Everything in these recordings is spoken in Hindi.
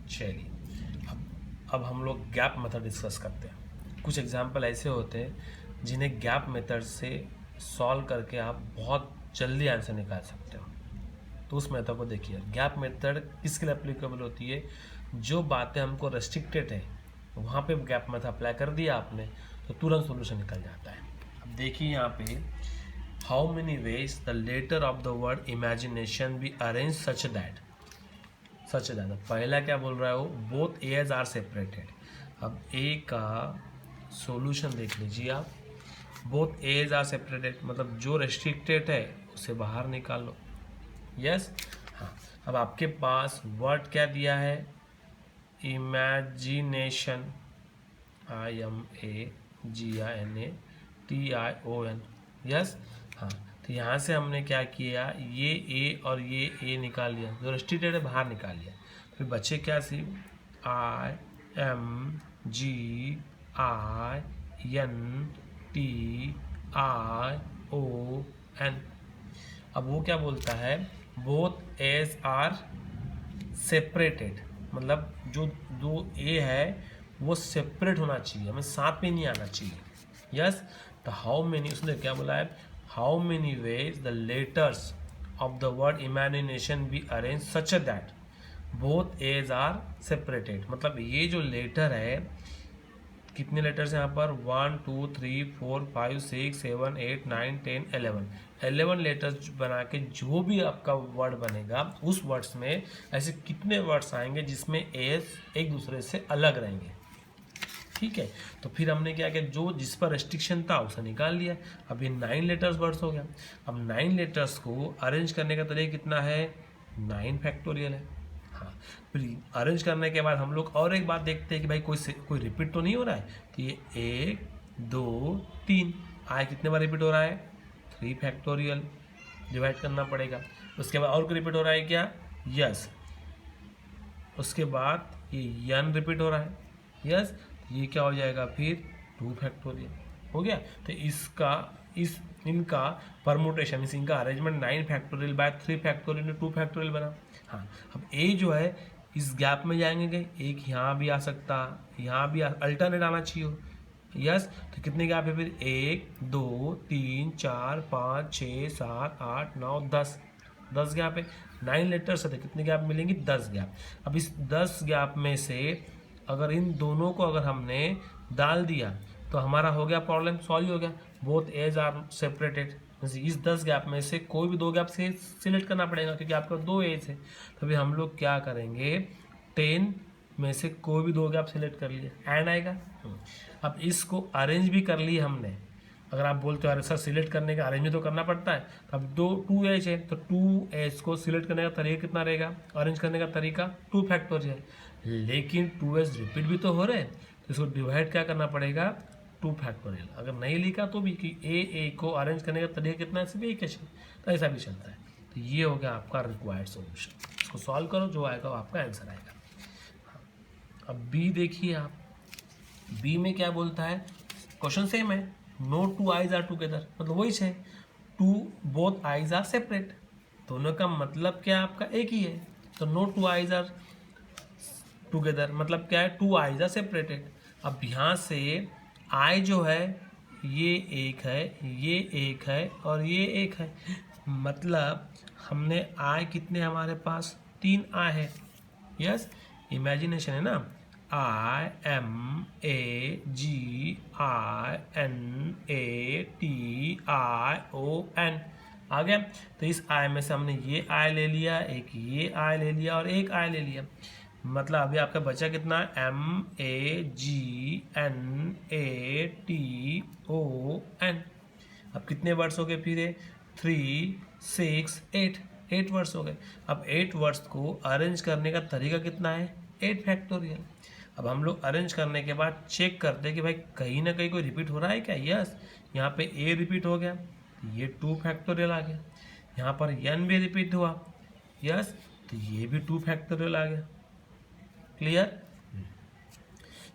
चलिए अब हम लोग गैप मेथड डिस्कस करते हैं। कुछ एग्जाम्पल ऐसे होते हैं जिन्हें गैप मेथड से सॉल्व करके आप बहुत जल्दी आंसर निकाल सकते हो। तो उस मेथड को देखिए। गैप मेथड किसके लिए एप्लीकेबल होती है? जो बातें हमको रेस्ट्रिक्टेड है वहाँ पे गैप मेथड अप्लाई कर दिया आपने तो तुरंत सोल्यूशन निकल जाता है। अब देखिए यहाँ पे, how many ways the letter of the word imagination be arrange such that पहला क्या बोल रहा है वो, बोथ एज आर सेपरेटेड। अब ए का सॉल्यूशन देख लीजिए आप, बोथ एज आर सेपरेटेड मतलब जो रेस्ट्रिक्टेड है उसे बाहर निकालो। यस हाँ। अब आपके पास वर्ड क्या दिया है, इमेजिनेशन, IMAGINATION। यस हाँ। तो यहाँ से हमने क्या किया, ये ए और ये ए निकाल लिया, जो रेस्ट्रिक्टेड है बाहर निकाल लिया। फिर बच्चे क्या सी, IMGINTION। अब वो क्या बोलता है, बोथ एज आर सेपरेटेड मतलब जो दो ए है वो सेपरेट होना चाहिए, हमें साथ में नहीं आना चाहिए। यस तो हाउ मेनी, उसने क्या बोला है, how many ways the letters of the word imagination be arrange such that both A's are separated. मतलब ये जो लेटर है, कितने लेटर्स हैं यहाँ पर, 1 2 3 4 5 6 7 8 9 10 11 लेटर्स बना के जो भी आपका वर्ड बनेगा उस वर्ड्स में ऐसे कितने वर्ड्स आएंगे जिसमें एज एक दूसरे से अलग रहेंगे। ठीक है, तो फिर हमने क्या किया, जो जिस पर रेस्ट्रिक्शन था उसे निकाल लिया। अब ये 9 लेटर्स वर्ड्स हो गया। अब 9 लेटर्स को अरेंज करने का तरीका कितना है, 9 फैक्टोरियल है। हाँ, फिर अरेंज करने के बाद हम लोग और एक बात देखते हैं कि भाई कोई रिपीट तो नहीं हो रहा है। तो ये 1 2 3 आए, कितने बार रिपीट हो रहा है, 3 फैक्टोरियल, डिवाइड करना पड़ेगा। उसके बाद और कोई रिपीट हो रहा है क्या, यस। उसके बाद ये यन रिपीट हो रहा है, यस। ये क्या हो जाएगा फिर 2 फैक्टोरियल हो गया। तो इनका परमुटेशन इनका arrangement 9 factorial by 3 factorial 2 factorial बना। हाँ, अब ए जो है इस गैप में जाएंगे, एक यहाँ भी आ सकता, यहाँ भी अल्टरनेट आना चाहिए। यस तो कितने गैप है फिर, 1 2 3 4 5 6 7 8 9 10 गैप है। 9 लेटर्स है तो कितने गैप मिलेंगे, 10 गैप। अब इस 10 गैप में से अगर इन दोनों को अगर हमने डाल दिया तो हमारा हो गया, प्रॉब्लम सॉल्व हो गया। बोथ एज आर सेपरेटेड, इस 10 गैप में से कोई भी 2 गैप से सिलेक्ट करना पड़ेगा क्योंकि आपका 2 एज है। तो अभी हम लोग क्या करेंगे, 10 में से कोई भी 2 गैप सिलेक्ट कर लिया, एंड आएगा। अब इसको अरेंज भी कर लिए हमने। अगर आप बोलते हो अरे सर सिलेक्ट करने का अरेंज भी तो करना पड़ता है, तो अब 2 एज है तो 2 एज को सिलेक्ट करने का तरीका कितना रहेगा, अरेंज करने का तरीका 2 फैक्टोरियल। लेकिन 2 एज रिपीट भी तो हो रहे हैं तो इसको डिवाइड क्या करना पड़ेगा, 2 फैक्टोरियल। अगर नहीं लिखा तो भी कि ए को अरेंज करने का तरीका कितना है, सिर्फ एक है, तो ऐसा भी चलता है। तो ये हो गया आपका रिक्वायर्ड सॉल्यूशन। इसको सॉल्व करो, जो आएगा वो आपका आंसर आएगा। अब बी देखिए आप, बी में क्या बोलता है, क्वेश्चन सेम है, नो 2 आइज आर टुगेदर, मतलब वही है, 2 बोथ आइज आर सेपरेट, दोनों का मतलब क्या आपका एक ही है। तो नो 2 आइज आर टुगेदर मतलब क्या है, 2 आइज आर सेपरेटेड। अब यहाँ से आई जो है ये एक है, ये एक है और ये एक है, मतलब हमने आई कितने हमारे पास 3 आई है। यस इमेजिनेशन है ना, IMAGINATION आ गया। तो इस आई में से हमने ये आई ले लिया, एक ये आई ले लिया और एक आई ले लिया, मतलब अभी आपका बचा कितना, MAGNATON। अब कितने वर्ड्स हो गए फिर, 3 6 8 वर्ड्स हो गए। अब 8 वर्ड्स को अरेंज करने का तरीका कितना है, 8 फैक्टोरियल। अब हम लोग अरेंज करने के बाद चेक करते हैं कि भाई कहीं ना कहीं कोई रिपीट हो रहा है क्या। यस यहाँ पे ए रिपीट हो गया, ये 2 फैक्टोरियल आ गया। यहाँ पर एन भी रिपीट हुआ, यस तो ये भी 2 फैक्टोरियल आ गया। क्लियर।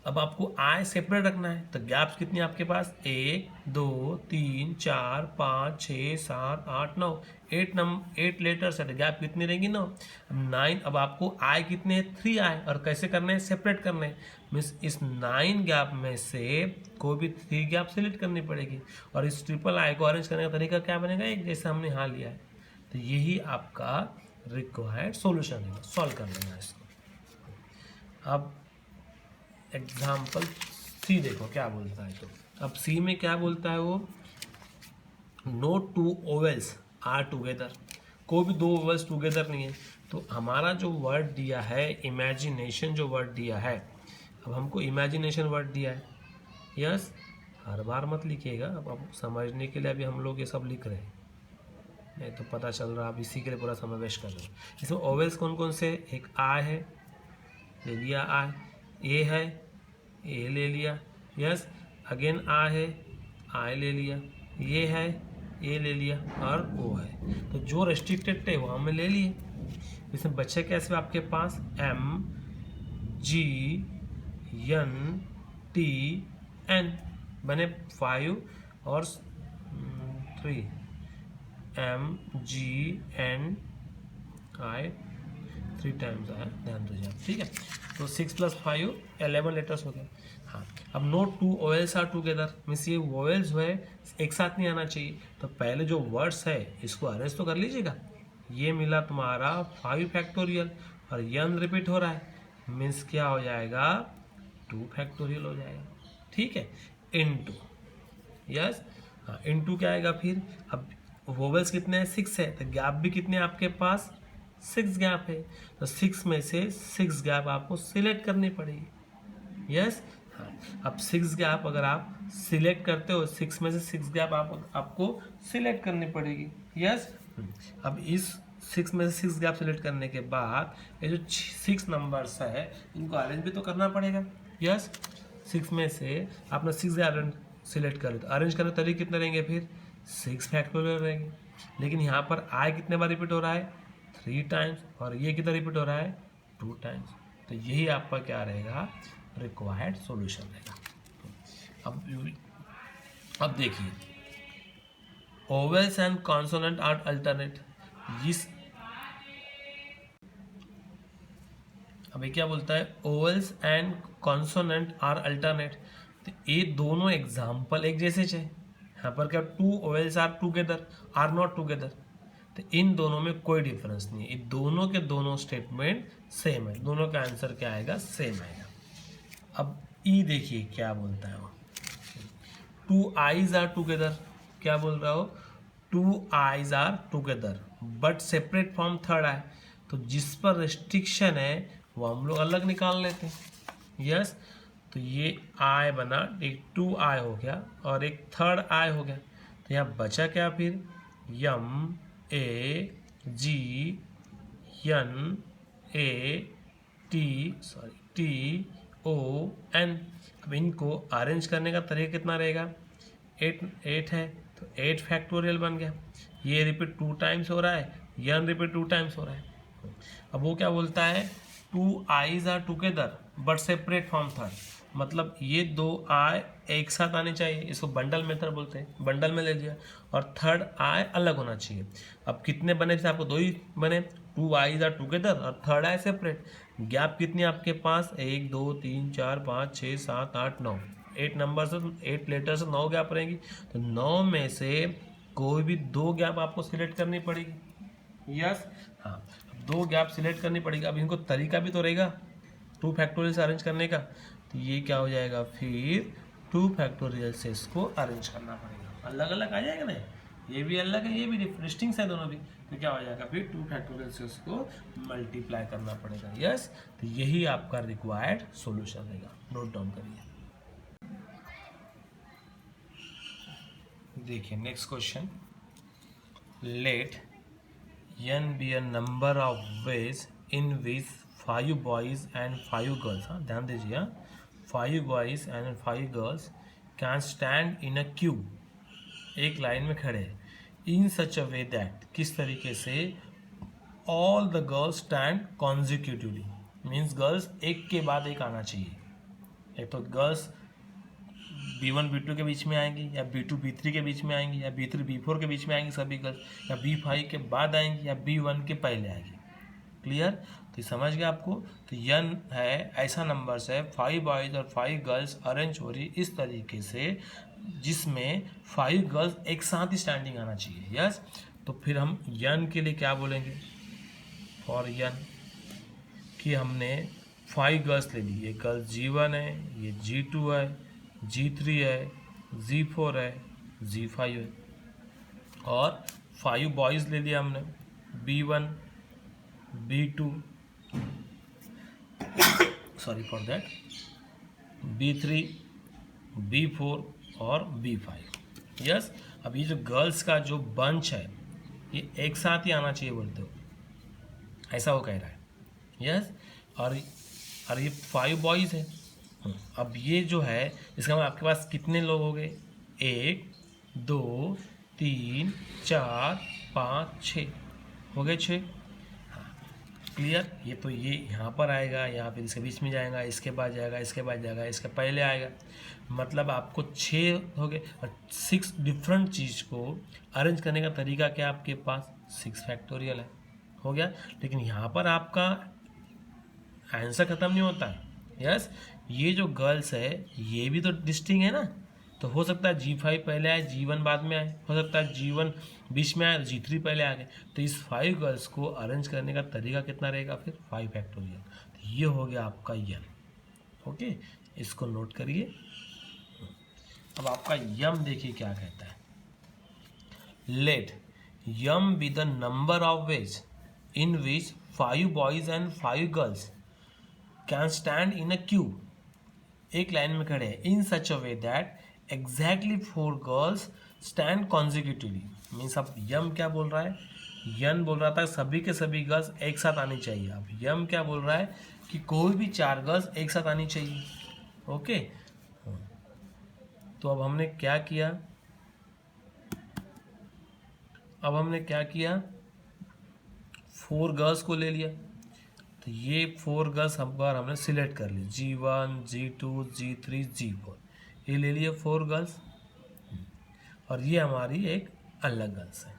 अब आपको आई सेपरेट रखना है, तो गैप्स कितनी है आपके पास, 1 2 3 4 5 6 7 8 9, 8 लेटर्स है, तो गैप कितनी रहेंगी, 9। अब 9, अब आपको आई कितने हैं, 3 आई, और कैसे करना है, सेपरेट करना है, मीन्स इस 9 गैप में से कोई भी 3 गैप सेलेक्ट करनी पड़ेगी, और इस ट्रिपल आई को अरेंज करने का तरीका क्या बनेगा, एक जैसे हमने यहाँ लिया है। तो यही आपका रिक्वायर्ड सॉल्यूशन है, सॉल्व कर लेना इसको। अब एग्जाम्पल सी देखो क्या बोलता है, तो अब सी में क्या बोलता है वो, no two vowels are together, कोई भी दो ओवेल्स टुगेदर नहीं है। तो हमारा जो वर्ड दिया है इमेजिनेशन, जो वर्ड दिया है, अब हमको इमेजिनेशन वर्ड दिया है, यस, हर बार मत लिखिएगा, अब समझने के लिए अभी हम लोग ये सब लिख रहे हैं, नहीं तो पता चल रहा है आप इसी के लिए पूरा समय वेस्ट कर रहे हो। इसमें ओवेल्स कौन कौन से, एक आ है, ले लिया आ, ए है, ए ले लिया, यस, अगेन आ है, आई ले लिया, ये है, ए ले लिया, और ओ है। तो जो रेस्ट्रिक्टेड थे वो हमें ले लिए। इसमें बच्चे कैसे आपके पास, M G N T N, बने 5 और 3, M G N I 3 times आया, ध्यान दीजिए आप, ठीक है। तो 6 + 5 11 लेटर्स हो गए। हाँ, अब no two vowels are together, means ये वोवेल्स जो है एक साथ नहीं आना चाहिए, तो पहले जो वर्ड्स है इसको अरेंज तो कर लीजिएगा। ये मिला तुम्हारा 5 फैक्टोरियल, और यन रिपीट हो रहा है, मीन्स क्या हो जाएगा, 2 फैक्टोरियल हो जाएगा, ठीक है, इनटू, यस, हाँ, इनटू क्या आएगा फिर, अब वोवेल्स कितने हैं, 6 है, तो गैप भी कितने हैं आपके पास, 6 गैप है, तो 6 में से 6 गैप आपको सिलेक्ट करनी पड़ेगी, यस, हाँ। अब 6 गैप अगर आप सिलेक्ट करते हो, 6 में से 6 गैप आपको सिलेक्ट करनी पड़ेगी, यस। अब इस 6 में से 6 गैप सिलेक्ट करने के बाद ये जो 6 नंबर्स है इनको अरेंज भी तो करना पड़ेगा, यस। 6 में से आपने 6 गैप सिलेक्ट कर, तो अरेंज करने के तरीके कितने रहेंगे फिर, 6 फैक्टोरियल रहेंगे। लेकिन यहाँ पर आई कितने बार रिपीट हो रहा है, 3 टाइम्स, और ये कितना रिपीट हो रहा है, 2 टाइम्स। तो यही आपका क्या रहेगा, रिक्वायर्ड सॉल्यूशन रहेगा। अब देखिए, vowels and consonant are alternate, इस अभी क्या बोलता है, vowels and consonant are alternate, तो ये दोनों एग्जाम्पल एक जैसे है। यहाँ पर क्या, 2 vowels are together, are not together, तो इन दोनों में कोई डिफरेंस नहीं है, दोनों के दोनों स्टेटमेंट सेम है, दोनों का आंसर क्या आएगा, सेम आएगा। अब ई देखिए क्या बोलता है वो, 2 आईज आर टुगेदर, क्या बोल रहा हो, 2 eyes are together but separate from third eye, तो जिस पर रिस्ट्रिक्शन है वो हम लोग अलग निकाल लेते हैं, यस। तो ये आई बना, एक 2 आई हो गया और एक थर्ड आई हो गया, तो यहाँ बचा क्या फिर, M A G N A T O N. अब इनको अरेंज करने का तरीका कितना रहेगा, 8 है, तो 8 फैक्टोरियल बन गया। ये रिपीट 2 टाइम्स हो रहा है, यन रिपीट 2 टाइम्स हो रहा है। अब वो क्या बोलता है, 2 eyes are together but separate from third, मतलब ये 2 आई एक साथ आने चाहिए, इसको बंडल मेथड बोलते हैं, बंडल में ले लिया, और थर्ड आई अलग होना चाहिए। अब कितने बने थे, आपको 2 ही बने, 2 आईज आर टुगेदर और थर्ड आई सेपरेट। गैप कितनी आपके पास, 1 2 3 4 5 6 7 8 9, 8 नंबर से 8 लेटर से 9 गैप रहेंगी, तो 9 में से कोई भी 2 गैप आपको सिलेक्ट करनी पड़ेगी, यस, हाँ। 2 गैप सिलेक्ट करनी पड़ेगी। अब इनको तरीका भी तो रहेगा 2 फैक्टोरियल से अरेंज करने का, तो ये क्या हो जाएगा फिर, 2 फैक्टोरियल से इसको अरेंज करना पड़ेगा, अलग अलग आ जाएगा ना, ये भी अलग है, ये भी डिस्टिंक्ट है दोनों भी, तो क्या हो जाएगा फिर 2 फैक्टोरियल से उसको मल्टीप्लाई करना पड़ेगा, यस। तो यही आपका रिक्वायर्ड सॉल्यूशन रहेगा, नोट डाउन करिए। देखिए next question, let n be a number of ways in which 5 boys and 5 girls, हाँ ध्यान दीजिए, 5 boys and 5 girls can stand in a queue, एक लाइन में खड़े हैं, in such a way that, किस तरीके से, all the girls stand consecutively, means girls एक के बाद एक आना चाहिए, एक तो गर्ल्स B1 B2 के बीच में आएंगी, या B2 B3 के बीच में आएंगी, या B3 B4 के बीच में आएंगी सभी गर्ल्स, या B5 के बाद आएंगी, या B1 के पहले आएंगी। क्लियर? तो ये समझ गया आपको। तो यन है ऐसा नंबर्स है 5 बॉयज़ और 5 गर्ल्स अरेंज हो रही इस तरीके से जिसमें 5 गर्ल्स एक साथ ही स्टैंडिंग आना चाहिए। यस, तो फिर हम यन के लिए क्या बोलेंगे? फॉर यन कि हमने 5 गर्ल्स ले ली, ये गर्ल्स G1 है, ये G2 है, G3 है, G4 है, G5 है, और 5 बॉयज़ ले लिया हमने, B1 B2 sorry for that, B3 B4 और B5। यस, अब ये जो गर्ल्स का जो बंच है ये एक साथ ही आना चाहिए बोलते हो, ऐसा वो कह रहा है। यस, और ये 5 बॉयज़ है। अब ये जो है इसका मतलब आपके पास कितने लोग हो गए? 1 2 3 4 5 6 हो गए, 6। क्लियर? ये तो ये यहाँ पर आएगा, यहाँ फिर इसके बीच में जाएगा, इसके बाद जाएगा, इसके बाद जाएगा, इसके पहले आएगा, मतलब आपको 6 हो गए। और 6 डिफरेंट चीज़ को अरेंज करने का तरीका क्या आपके पास? 6 फैक्टोरियल है, हो गया। लेकिन यहाँ पर आपका आंसर ख़त्म नहीं होता है। यस, ये जो गर्ल्स है ये भी तो डिस्टिंग है ना, तो हो सकता है G5 पहले आए, G1 बाद में आए, हो सकता है G1 बीच में आए, G3 पहले आ गए। तो इस 5 गर्ल्स को अरेंज करने का तरीका कितना रहेगा फिर? 5 फैक्टोरियल। तो ये हो गया आपका यम। ओके, इसको नोट करिए। अब आपका यम देखिए क्या कहता है। Let M be the number of ways in which 5 boys and 5 girls can stand in a queue, एक लाइन में खड़े हैं, in such a way that exactly 4 girls stand consecutively. Means अब यम क्या बोल रहा है? यन बोल रहा था सभी के सभी गर्ल्स एक साथ आनी चाहिए। अब यम क्या बोल रहा है कि कोई भी 4 गर्ल्स एक साथ आनी चाहिए। ओके, तो अब हमने क्या किया? 4 गर्ल्स को ले लिया, तो ये 4 गर्ल्स हमने सिलेक्ट कर ली, G1 G2 G3 G4, ये ले लिए 4 गर्ल्स, और ये हमारी एक अलग गर्ल्स है।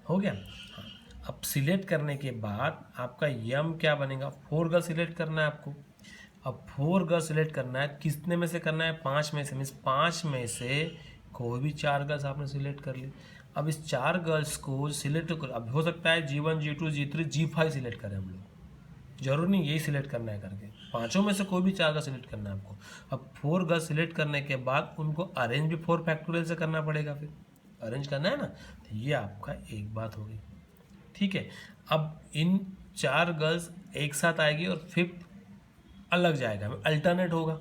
हो गया। हाँ, अब सिलेक्ट करने के बाद आपका यम क्या बनेगा? 4 गर्ल्स सिलेक्ट करना है आपको। अब 4 गर्ल्स सिलेक्ट करना है, कितने में से करना है? 5 में से। मीन्स 5 में से कोई भी 4 गर्ल्स आपने सिलेक्ट कर ली। अब इस 4 गर्ल्स को सिलेक्ट कर, अब हो सकता है G1 G2 G3 G5 select करें हम लोग, जरूर नहीं यही सिलेक्ट करना है करके, 5 में से कोई भी 4 का सिलेक्ट करना है आपको। अब 4 गर्ल्स सिलेक्ट करने के बाद उनको अरेंज भी 4 फैक्टोरियल से करना पड़ेगा, फिर अरेंज करना है ना। तो ये आपका एक बात हो गई, ठीक है। अब इन 4 गर्ल्स एक साथ आएगी और 5th अलग जाएगा, अल्टरनेट होगा।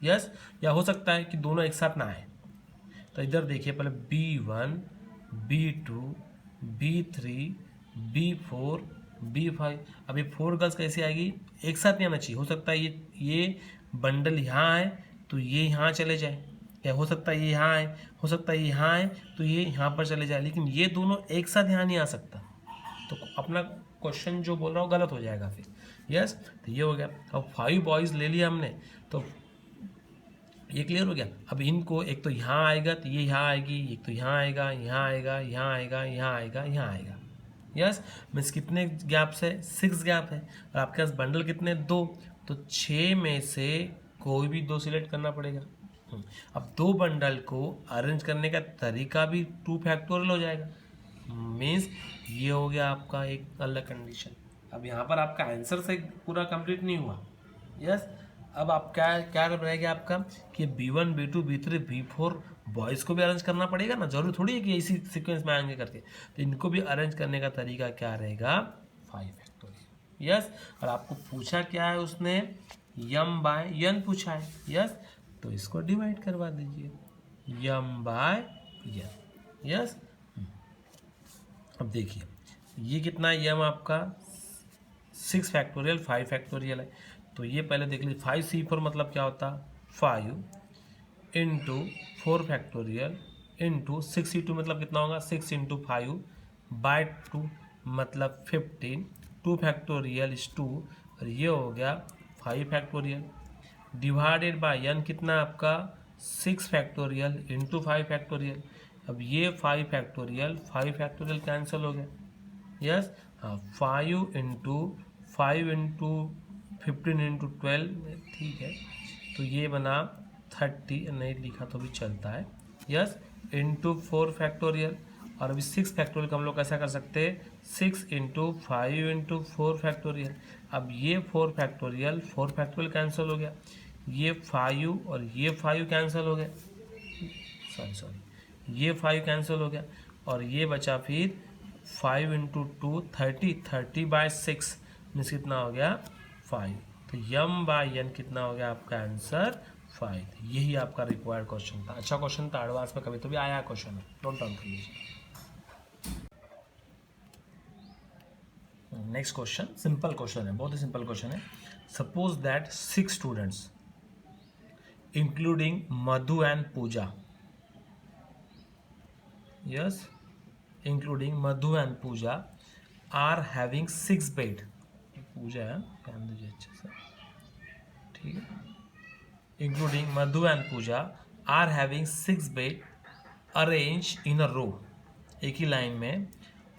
यस, या हो सकता है कि दोनों एक साथ ना आए। तो इधर देखिए, पहले B1 B2 B3 B4 B5। अब ये 4 गर्ल्स कैसे आएगी? एक साथ नहीं आना चाहिए। हो सकता है ये बंडल यहाँ आए तो ये यहाँ चले जाए, या हो सकता है ये यहाँ आए, हो सकता है ये यहाँ आए तो ये यहाँ पर चले जाए, लेकिन ये दोनों एक साथ यहाँ नहीं आ सकता। तो अपना क्वेश्चन जो बोल रहा हूँ गलत हो जाएगा फिर। यस, तो ये हो गया। अब 5 बॉयज़ ले लिया हमने, तो ये क्लियर हो गया। अब इनको एक तो यहाँ आएगा तो ये यहाँ आएगी, एक तो यहाँ आएगा, यहाँ आएगा, यहाँ आएगा, यहाँ आएगा, यहाँ आएगा। यस, मीन्स कितने गैप्स है? 6 गैप है। और आपके पास बंडल कितने? 2, तो 6 में से कोई भी 2 सिलेक्ट करना पड़ेगा। अब 2 बंडल को अरेंज करने का तरीका भी 2 फैक्टोरियल हो जाएगा। मीन्स ये हो गया आपका एक अलग कंडीशन। अब यहाँ पर आपका आंसर से पूरा कंप्लीट नहीं हुआ। यस, अब आप क्या रहेगा आपका कि B1 B2 B3 B4 boys को भी अरेंज करना पड़ेगा ना, जरूरी थोड़ी है कि इसी सीक्वेंस में आएंगे करके। तो इनको भी अरेंज करने का तरीका क्या रहेगा? 5 फैक्टोरियल। यस, और आपको पूछा क्या है उसने? यम बाय यन पूछा है। यस, तो इसको डिवाइड करवा दीजिए, यम बाय यन। यस, अब देखिए ये कितना है यम आपका? 6 फैक्टोरियल 5 फैक्टोरियल है। तो ये पहले देख लीजिए, 5C4 मतलब क्या होता? 5 इंटू 4 फैक्टोरियल इंटू 6C2 मतलब कितना होगा? 6 इंटू 5 बाय 2 मतलब 15। 2 फैक्टोरियल इज 2, और ये हो गया 5 फैक्टोरियल। डिवाइडेड बाय n कितना है आपका 6 फैक्टोरियल इंटू 5 फैक्टोरियल। अब ये 5 फैक्टोरियल कैंसिल हो गया। यस, हाँ 5 इंटू 15 इंटू 12, ठीक है। तो ये बना 30, नहीं लिखा तो भी चलता है। Yes, into 4 factorial. और अभी 6 फैक्टोरियल का हम लोग कैसा कर सकते हैं, 6 इंटू 5 इंटू 4 फैक्टोरियल। अब ये 4 फैक्टोरियल कैंसिल हो गया, ये 5 और ये 5 कैंसिल हो गया, सॉरी ये 5 कैंसिल हो गया। और ये बचा फिर 5 इंटू 2 30 बाय 6 मीन्स कितना हो गया 5। तो यम बाय एन कितना हो गया आपका आंसर 5। यही आपका रिक्वायर्ड क्वेश्चन था। अच्छा क्वेश्चन था, एडवांस में कभी तो भी आया क्वेश्चन, नोट डाउन कर लीजिए। नेक्स्ट क्वेश्चन सिंपल क्वेश्चन है, बहुत ही सिंपल क्वेश्चन है। Suppose that 6 students including Madhu and Pooja, yes, including Madhu and Pooja are having 6 bed। Pooja है, ध्यान दीजिए अच्छे से, ठीक है। Including Madhu and Pooja are having 6 bed arrange in a row, एक ही लाइन में।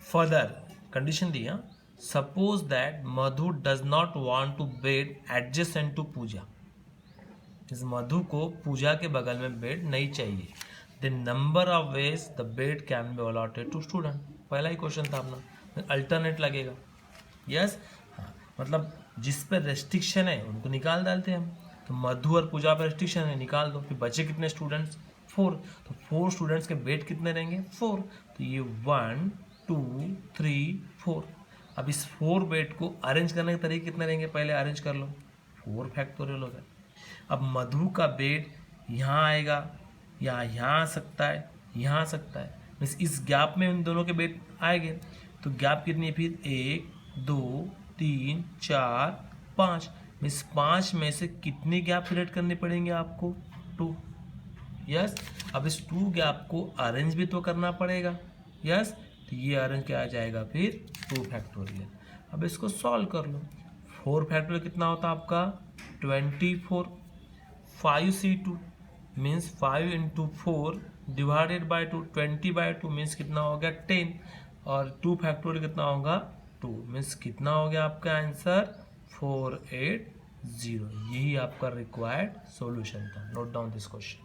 फर्दर कंडीशन दिया, suppose that Madhu does not want to bed adjacent to Pooja, इस मधु को पूजा के बगल में बेड नहीं चाहिए। The number of ways the bed can be allotted to student. पहला ही क्वेश्चन था अपना, अल्टरनेट लगेगा। यस, हाँ, मतलब जिस पर रेस्ट्रिक्शन है उनको निकाल डालते हैं हम। तो मधु और पूजा पर रेस्ट्रिक्शन है, निकाल दो। फिर बचे कितने स्टूडेंट्स 4, तो 4 स्टूडेंट्स के बेड कितने रहेंगे 4। तो ये 1 2 3 4। अब इस 4 बेड को अरेंज करने के तरीके कितने रहेंगे, पहले अरेंज कर लो, 4 फैक्टोरियल हो गया। अब मधु का बेड यहाँ आएगा या यहाँ आ सकता है, यहाँ आ सकता है, मीन्स इस गैप में उन दोनों के बेड आएंगे। तो गैप कितनी है फिर 1 2 3 4 5, मीन्स 5 में से कितने गैप सिलेक्ट करने पड़ेंगे आपको 2। यस, अब इस 2 गैप को अरेंज भी तो करना पड़ेगा। यस, तो ये अरेंज क्या आ जाएगा फिर 2 फैक्टोरियल। अब इसको सॉल्व कर लो। 4 फैक्टोरियल कितना होता है आपका 24। 5c2 means 5 into 4 divided by 2, 20/2 means कितना हो गया 10। और 2 फैक्टोरियल कितना होगा 2, मीन्स कितना हो गया आपका आंसर 480। यही आपका रिक्वायर्ड सॉल्यूशन था। Note down this question.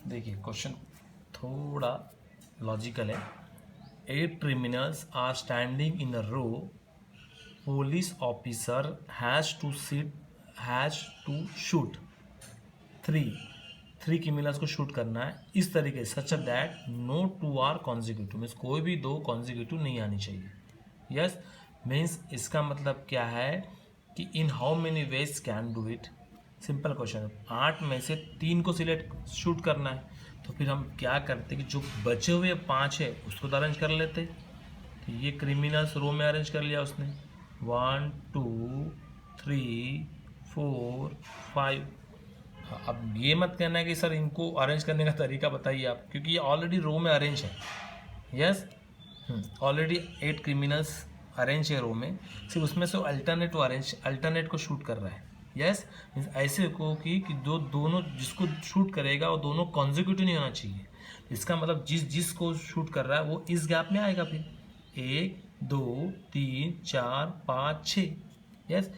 देखिए क्वेश्चन थोड़ा लॉजिकल है। 8 criminals are standing in a row. Police officer has to shoot 3 criminals को शूट करना है इस तरीके से, such that no 2 are consecutive, means कोई भी 2 कॉन्जिक्यूटिव नहीं आनी चाहिए। यस, मीन्स इसका मतलब क्या है कि इन how many ways can do it. Simple question है, 8 में से 3 को सिलेक्ट शूट करना है। तो फिर हम क्या करते कि जो बचे हुए 5 है उसको तो अरेंज कर लेते। तो ये क्रिमिनल्स रो में अरेंज कर लिया उसने, 1 2 3 4 5। अब ये मत कहना है कि सर इनको अरेंज करने का तरीका बताइए आप, क्योंकि ये ऑलरेडी रो में अरेंज है। यस, ऑलरेडी 8 क्रिमिनल्स अरेंज है रो में, सिर्फ उसमें से अल्टरनेट को शूट कर रहा है। यस, ऐसे को कि दोनों जिसको शूट करेगा वो दोनों कॉन्जिक्यूटिव नहीं होना चाहिए। इसका मतलब जिसको शूट कर रहा है वो इस गैप में आएगा फिर 1 2 3 4 5 6। यस,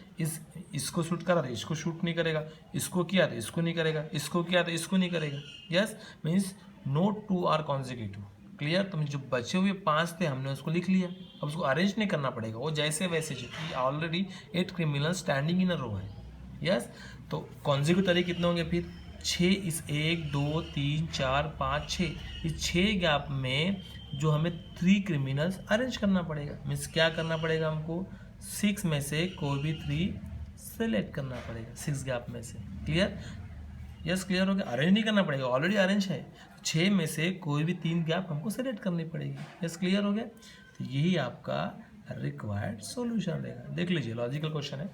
इसको शूट करा था इसको शूट नहीं करेगा, इसको किया था इसको नहीं करेगा, इसको किया था इसको नहीं करेगा। Yes, means no 2 are consecutive. Clear. तो जो बचे हुए 5 थे हमने उसको लिख लिया, अब उसको अरेंज नहीं करना पड़ेगा, वो जैसे वैसे क्योंकि already 8 criminal standing in a रो है। यस, तो कॉन्जिक्यूटिव तरीके कितने होंगे फिर 6, इस 1 2 3 4 5 6, इस 6 गैप में जो हमें 3 क्रिमिनल्स अरेंज करना पड़ेगा। मीन्स क्या करना पड़ेगा हमको 6 में से कोई भी 3 सेलेक्ट करना पड़ेगा 6 गैप में से। क्लियर। यस, क्लियर हो गया। अरेंज नहीं करना पड़ेगा, ऑलरेडी अरेंज है। 6 में से कोई भी 3 गैप हमको सेलेक्ट करनी पड़ेगी। यस, क्लियर हो गया। तो यही आपका रिक्वायर्ड सॉल्यूशन रहेगा। देख लीजिए लॉजिकल क्वेश्चन है।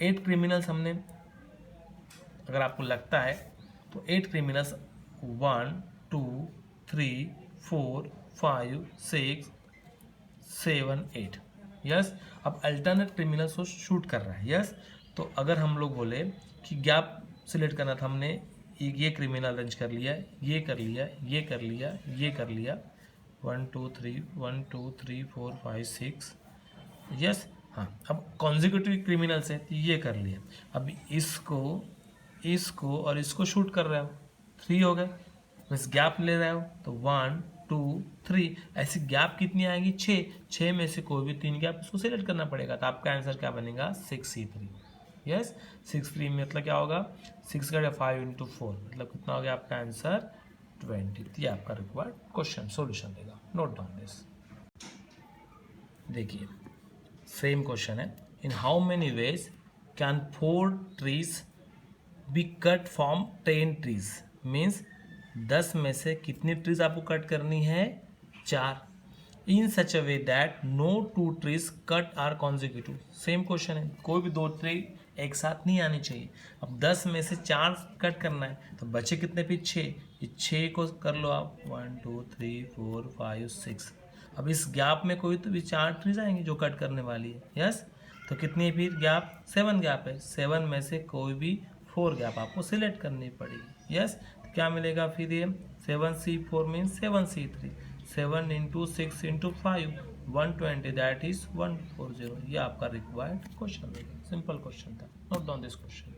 8 क्रिमिनल्स हमने, अगर आपको लगता है तो 8 क्रिमिनल्स 1 2 3 4 5 6 7 8। यस, अब अल्टरनेट क्रिमिनल्स को शूट कर रहा है। यस, तो अगर हम लोग बोले कि गैप सिलेक्ट करना था, हमने ये क्रिमिनल अरेंज कर लिया, ये कर लिया, ये कर लिया, ये कर लिया, 1 2 3 1 2 3 4 5 6, यस। हाँ, अब कॉन्जिक्यूटिव क्रिमिनल्स है तो ये कर लिया। अब इसको और इसको शूट कर रहे हो, 3 हो गए। मीन्स गैप ले रहे हो तो 1 2 3, ऐसी गैप कितनी आएगी? 6 में से कोई भी 3 गैप उसको सिलेक्ट करना पड़ेगा। तो आपका आंसर क्या बनेगा? 6C3। यस, 6 3 में मतलब क्या होगा? 6 का 5 इंटू 4 मतलब कितना हो गया आपका आंसर? 20। ये आपका रिक्वायर्ड क्वेश्चन सॉल्यूशन देगा। Note down this. देखिए सेम क्वेश्चन है। In how many ways can 4 trees be cut from 10 trees? Means 10 में से कितनी ट्रीज आपको कट करनी है? 4। In such a way that no 2 trees cut are consecutive. Same question है, कोई भी 2 ट्री एक साथ नहीं आनी चाहिए। अब 10 में से 4 कट करना है तो बचे कितने? फिर 6। ये 6 को कर लो आप, 1 2 3 4 5 6। अब इस गैप में कोई तो भी 4 ट्रीज आएंगे जो कट करने वाली है। यस, तो कितनी फिर गैप? 7 गैप है। 7 में से कोई भी 4 गैप आपको सिलेक्ट करनी पड़ेगी। यस, तो क्या मिलेगा फिर? ये 7C4 means 7C3। 7 into 6 into 5 120, that is 140। ये आपका रिक्वायर्ड क्वेश्चन है। सिंपल क्वेश्चन था। Note down this question.